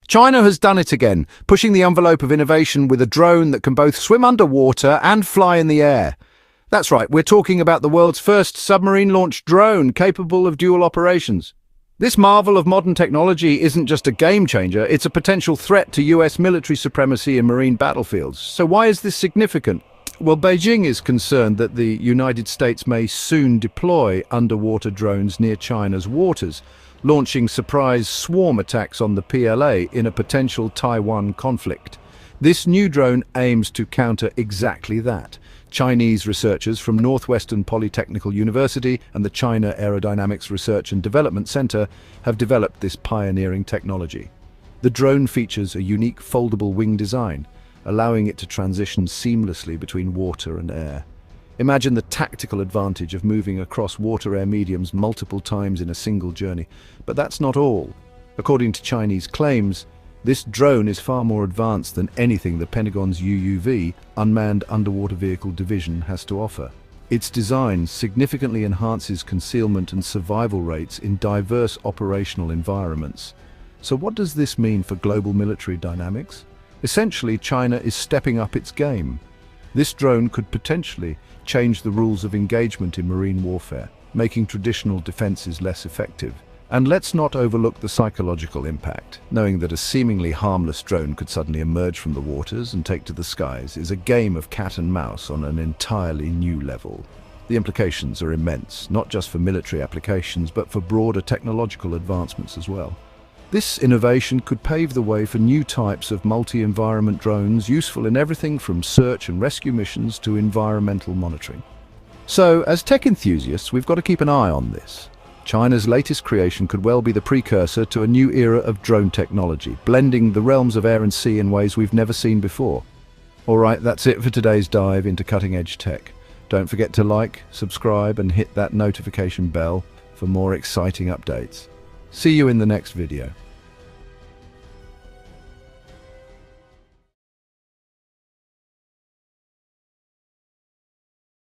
China has done it again, pushing the envelope of innovation with a drone that can both swim underwater and fly in the air. That's right, we're talking about the world's first submarine-launched drone capable of dual operations. This marvel of modern technology isn't just a game-changer, it's a potential threat to US military supremacy in marine battlefields. So why is this significant? Well, Beijing is concerned that the United States may soon deploy underwater drones near China's waters, launching surprise swarm attacks on the PLA in a potential Taiwan conflict. This new drone aims to counter exactly that. Chinese researchers from Northwestern Polytechnical University and the China Aerodynamics Research and Development Center have developed this pioneering technology. The drone features a unique foldable wing design, allowing it to transition seamlessly between water and air. Imagine the tactical advantage of moving across water-air mediums multiple times in a single journey. But that's not all. According to Chinese claims, this drone is far more advanced than anything the Pentagon's UUV, Unmanned Underwater Vehicle Division, has to offer. Its design significantly enhances concealment and survival rates in diverse operational environments. So what does this mean for global military dynamics? Essentially, China is stepping up its game. This drone could potentially change the rules of engagement in marine warfare, making traditional defenses less effective. And let's not overlook the psychological impact. Knowing that a seemingly harmless drone could suddenly emerge from the waters and take to the skies is a game of cat and mouse on an entirely new level. The implications are immense, not just for military applications, but for broader technological advancements as well. This innovation could pave the way for new types of multi-environment drones useful in everything from search and rescue missions to environmental monitoring. So, as tech enthusiasts, we've got to keep an eye on this. China's latest creation could well be the precursor to a new era of drone technology, blending the realms of air and sea in ways we've never seen before. Alright, that's it for today's dive into cutting-edge tech. Don't forget to like, subscribe and hit that notification bell for more exciting updates. See you in the next video.